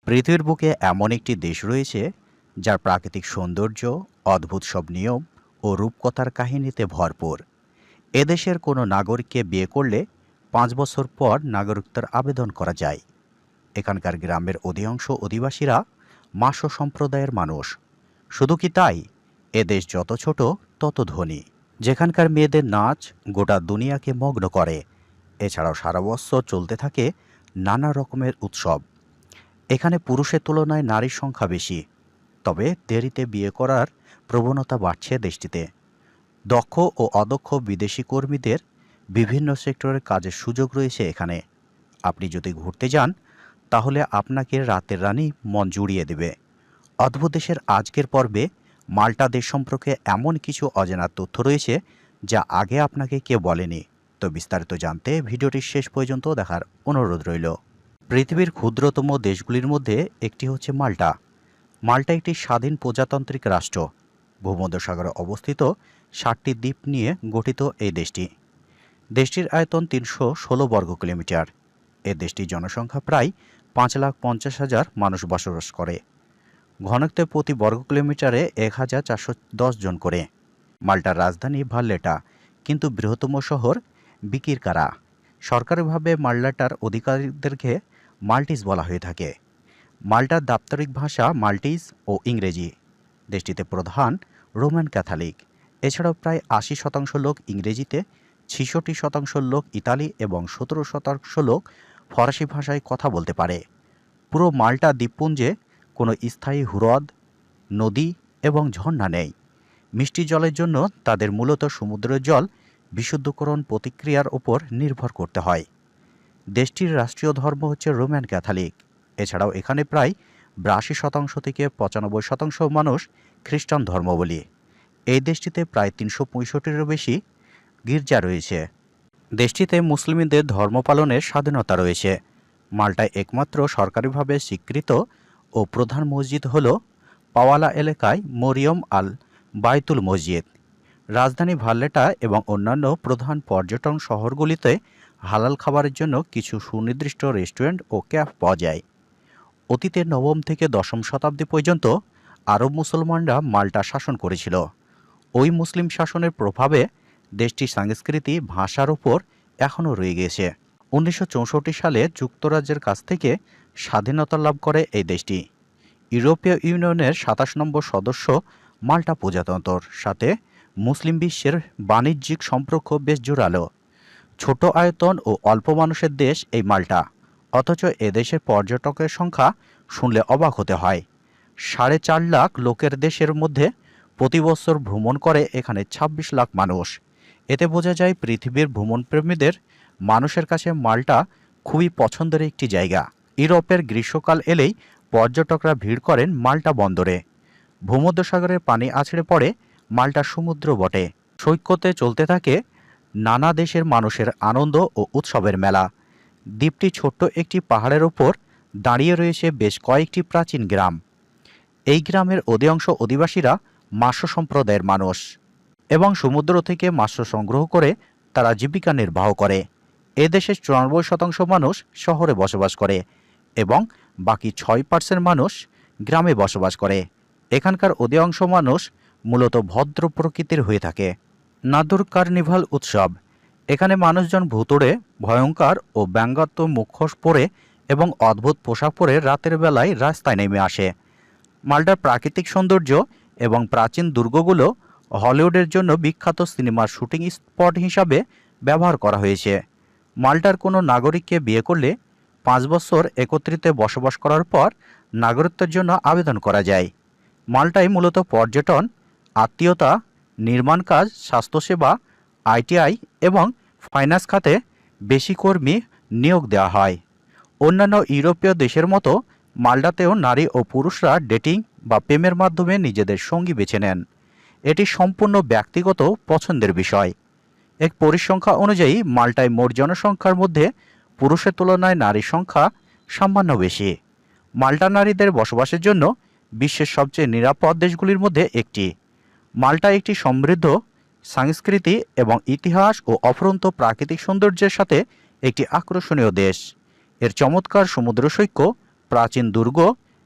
পৃথিবীর বুকে এমন একটি দেশ রয়েছে যার প্রাকৃতিক সৌন্দর্য, অদ্ভুত সব নিয়ম ও রূপকথার কাহিনীতে ভরপুর। এদেশের কোনো নাগরিককে বিয়ে করলে 5 বছর পর নাগরিকত্বের আবেদন করা যায়। এখানকার গ্রামের অধিকাংশ অধিবাসীরা মাসো সম্প্রদায়ের মানুষ। শুধু কি তাই, এদেশ যত ছোট তত ধনী। যেখানকার মেয়েদের নাচ গোটা দুনিয়াকে মগ্ন করে। এছাড়াও সারা বছর চলতে থাকে নানা রকমের উৎসব। এখানে পুরুষের তুলনায় নারীর সংখ্যা বেশি, তবে দেরিতে বিয়ে করার প্রবণতা বাড়ছে দেশটিতে। দক্ষ ও অদক্ষ বিদেশি কর্মীদের বিভিন্ন সেক্টরের কাজের সুযোগ রয়েছে এখানে। আপনি যদি ঘুরতে যান তাহলে আপনাকে রাতের রানী মন জুড়িয়ে দেবে। অদ্ভুত দেশের আজকের পর্বে মাল্টা দেশ সম্পর্কে এমন কিছু অজানা তথ্য রয়েছে যা আগে আপনাকে কেউ বলেনি। তো বিস্তারিত জানতে ভিডিওটির শেষ পর্যন্ত দেখার অনুরোধ রইল। পৃথিবীর ক্ষুদ্রতম দেশগুলির মধ্যে একটি হচ্ছে মাল্টা। মাল্টা একটি স্বাধীন প্রজাতান্ত্রিক রাষ্ট্র। ভূমধ্যসাগরে অবস্থিত 7টি দ্বীপ নিয়ে গঠিত এই দেশটি। দেশটির আয়তন 316 বর্গ কিলোমিটার। এ দেশটির জনসংখ্যা প্রায় 5,50,000 মানুষ বসবাস করে। ঘনত্বে প্রতি বর্গ কিলোমিটারে 1,410 জন করে। মাল্টার রাজধানী ভাল্লেটা, কিন্তু বৃহত্তম শহর বিকিরকারা। সরকারিভাবে মাল্টার অধিকারীদেরকে মাল্টিস বলা হয়ে থাকে। মাল্টার দাপ্তরিক ভাষা মাল্টিস ও ইংরেজি। দেশটিতে প্রধান রোমান ক্যাথলিক। এছাড়াও প্রায় 80% লোক ইংরেজিতে, 66% লোক ইতালি এবং 17% লোক ফরাসি ভাষায় কথা বলতে পারে। পুরো মাল্টা দ্বীপপুঞ্জে কোনো স্থায়ী হ্রদ, নদী এবং ঝর্ণা নেই। মিষ্টি জলের জন্য তাদের মূলত সমুদ্রের জল বিশুদ্ধকরণ প্রতিক্রিয়ার ওপর নির্ভর করতে হয়। দেশটির রাষ্ট্রীয় ধর্ম হচ্ছে রোমান ক্যাথলিক। এছাড়াও এখানে প্রায় 82% থেকে 95% মানুষ খ্রিস্টান ধর্মাবলম্বী। এই দেশটিতে প্রায় 365-টিরও বেশি গির্জা রয়েছে। দেশটিতে মুসলিমদের ধর্ম পালনের স্বাধীনতা রয়েছে। মাল্টায় একমাত্র সরকারিভাবে স্বীকৃত ও প্রধান মসজিদ হল পাওয়ালা এলাকায় মরিয়ম আল বাইতুল মসজিদ। রাজধানী ভাল্লেটা এবং অন্যান্য প্রধান পর্যটন শহরগুলিতে হালাল খাবারের জন্য কিছু সুনির্দিষ্ট রেস্টুরেন্ট ও ক্যাফে পাওয়া যায়। অতীতে 9ম থেকে 10ম শতাব্দী পর্যন্ত আরব মুসলমানরা মাল্টা শাসন করেছিল। ওই মুসলিম শাসনের প্রভাবে দেশটির সংস্কৃতি, ভাষার ওপর এখনও রয়ে গেছে। 1964 সালে যুক্তরাজ্যের কাছ থেকে স্বাধীনতা লাভ করে এই দেশটি। ইউরোপীয় ইউনিয়নের 27 নম্বর সদস্য মাল্টা প্রজাতন্ত্রর সাথে মুসলিম বিশ্বের বাণিজ্যিক সম্পর্ক বেশ জোরালো। ছোট আয়তন ও অল্প মানুষের দেশ এই মাল্টা, অথচ এদেশের পর্যটকের সংখ্যা শুনলে অবাক হতে হয়। 4.5 লাখ লোকের দেশের মধ্যে প্রতি বছর ভ্রমণ করে এখানে 26 লাখ মানুষ। এতে বোঝা যায় পৃথিবীর ভ্রমণপ্রেমীদের মানুষের কাছে মাল্টা খুবই পছন্দের একটি জায়গা। ইউরোপের গ্রীষ্মকাল এলেই পর্যটকরা ভিড় করেন মাল্টা বন্দরে। ভূমধ্যসাগরের পানি আছড়ে পড়ে মাল্টা সমুদ্র বটে। সৈকতে চলতে থাকে নানা দেশের মানুষের আনন্দ ও উৎসবের মেলা। দ্বীপটি ছোট্ট একটি পাহাড়ের ওপর দাঁড়িয়ে রয়েছে বেশ কয়েকটি প্রাচীন গ্রাম। এই গ্রামের অধিকাংশ অধিবাসীরা মাস্য সম্প্রদায়ের মানুষ এবং সমুদ্র থেকে মাস্য সংগ্রহ করে তারা জীবিকা নির্বাহ করে। এদেশের 94% মানুষ শহরে বসবাস করে এবং বাকি 6% মানুষ গ্রামে বসবাস করে। এখানকার অধিকাংশ মানুষ মূলত ভদ্র প্রকৃতির হয়ে থাকে। নাদুর কার্নিভাল উৎসব। এখানে মানুষজন ভুতুড়ে, ভয়ঙ্কর ও ব্যঙ্গাত্মক মুখোশ পরে এবং অদ্ভুত পোশাক পরে রাতের বেলায় রাস্তায় নেমে আসে। মাল্টার প্রাকৃতিক সৌন্দর্য এবং প্রাচীন দুর্গগুলো হলিউডের জন্য বিখ্যাত সিনেমার শুটিং স্পট হিসাবে ব্যবহার করা হয়েছে। মাল্টার কোনো নাগরিককে বিয়ে করলে 5 বছর একত্রিত বসবাস করার পর নাগরিকত্বের জন্য আবেদন করা যায়। মাল্টায় মূলত পর্যটন, আত্মীয়তা, নির্মাণ কাজ, স্বাস্থ্যসেবা, আইটিআই এবং ফাইন্যান্স খাতে বেশি কর্মী নিয়োগ দেওয়া হয়। অন্যান্য ইউরোপীয় দেশের মতো মাল্টাতেও নারী ও পুরুষরা ডেটিং বা প্রেমের মাধ্যমে নিজেদের সঙ্গী বেছে নেন। এটি সম্পূর্ণ ব্যক্তিগত পছন্দের বিষয়। এক পরিসংখ্যা অনুযায়ী মাল্টায় মোট জনসংখ্যার মধ্যে পুরুষের তুলনায় নারীর সংখ্যা সামান্য বেশি। মাল্টা নারীদের বসবাসের জন্য বিশ্বের সবচেয়ে নিরাপদ দেশগুলির মধ্যে একটি। মাল্টা একটি সমৃদ্ধ সংস্কৃতি এবং ইতিহাস ও অফুরন্ত প্রাকৃতিক সৌন্দর্যের সাথে একটি আকর্ষণীয় দেশ। এর চমৎকার সমুদ্র সৈকত, প্রাচীন দুর্গ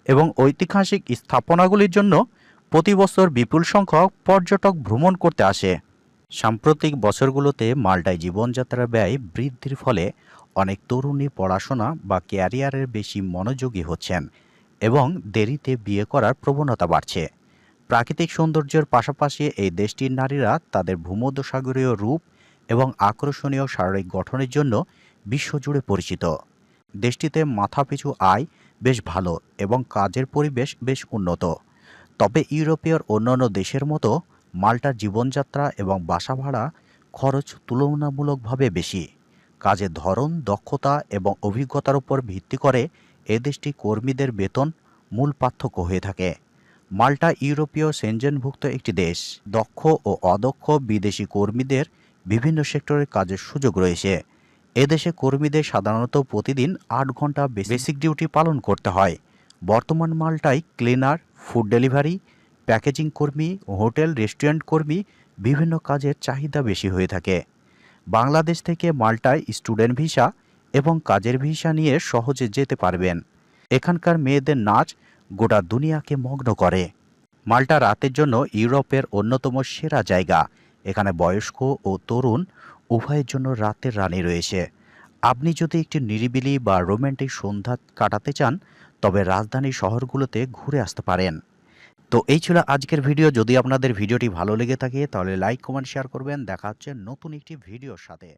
এবং ঐতিহাসিক স্থাপনাগুলির জন্য প্রতি বছর বিপুল সংখ্যক পর্যটক ভ্রমণ করতে আসে। সাম্প্রতিক বছরগুলোতে মাল্টায় জীবনযাত্রার ব্যয় বৃদ্ধির ফলে অনেক তরুণী পড়াশোনা বা ক্যারিয়ারের বেশি মনোযোগী হচ্ছেন এবং দেরিতে বিয়ে করার প্রবণতা বাড়ছে। প্রাকৃতিক সৌন্দর্যের পাশাপাশি এই দেশটির নারীরা তাদের ভূমধ্যসাগরীয় রূপ এবং আকর্ষণীয় শারীরিক গঠনের জন্য বিশ্বজুড়ে পরিচিত। দেশটিতে মাথাপিছু আয় বেশ ভালো এবং কাজের পরিবেশ বেশ উন্নত। তবে ইউরোপীয় অন্যান্য দেশের মতো মাল্টার জীবনযাত্রা এবং বাসা ভাড়া খরচ তুলনামূলকভাবে বেশি। কাজের ধরন, দক্ষতা এবং অভিজ্ঞতার উপর ভিত্তি করে এ দেশটি কর্মীদের বেতন মূল পার্থক্য হয়ে থাকে। মাল্টা ইউরোপীয় সেনজেনভুক্ত একটি দেশ। দক্ষ ও অদক্ষ বিদেশি কর্মীদের বিভিন্ন সেক্টরের কাজের সুযোগ রয়েছে। এদেশে কর্মীদের সাধারণত প্রতিদিন ৮ ঘন্টা বেসিক ডিউটি পালন করতে হয়। বর্তমান মাল্টায় ক্লিনার, ফুড ডেলিভারি, প্যাকেজিং কর্মী, হোটেল রেস্টুরেন্ট কর্মী বিভিন্ন কাজের চাহিদা বেশি হয়ে থাকে। বাংলাদেশ থেকে মাল্টায় স্টুডেন্ট ভিসা এবং কাজের ভিসা নিয়ে সহজে যেতে পারবেন। এখানকার মেয়েদের নাচ গোটা দুনিয়াকে মগ্ন করে। মাল্টা রাতের জন্য ইউরোপের অন্যতম সেরা জায়গা। এখানে বয়স্ক ও তরুণ উভয়ের জন্য রাতের রানী রয়েছে। আপনি যদি একটি নিরিবিলি বা রোমান্টিক সন্ধ্যা কাটাতে চান তবে রাজধানী শহরগুলোতে ঘুরে আসতে পারেন। তো এই ছিল আজকের ভিডিও। যদি আপনাদের ভিডিওটি ভালো লেগে থাকে তাহলে লাইক, কমেন্ট, শেয়ার করবেন। দেখা হচ্ছে নতুন একটি ভিডিওর সাথে।